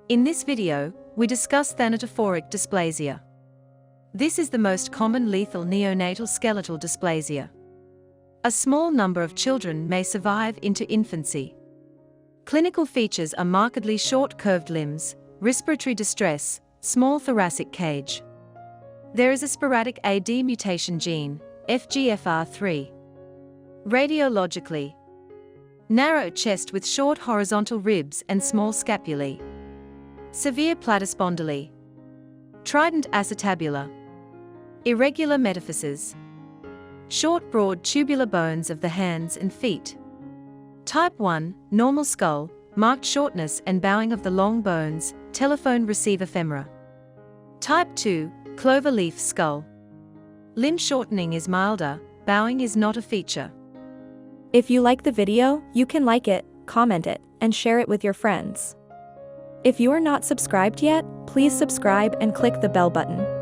In this video, we discuss thanatophoric dysplasia. This is the most common lethal neonatal skeletal dysplasia. A small number of children may survive into infancy. Clinical features are markedly short curved limbs, respiratory distress, small thoracic cage. There is a sporadic AD mutation gene, FGFR3. Radiologically, narrow chest with short horizontal ribs and small scapulae. Severe platyspondyly. Trident acetabula. Irregular metaphyses. Short broad tubular bones of the hands and feet. Type 1, normal skull, marked shortness and bowing of the long bones, telephone receiver femora. Type 2, clover leaf skull. Limb shortening is milder, bowing is not a feature. If you like the video, you can like it, comment it, and share it with your friends. If you are not subscribed yet, please subscribe and click the bell button.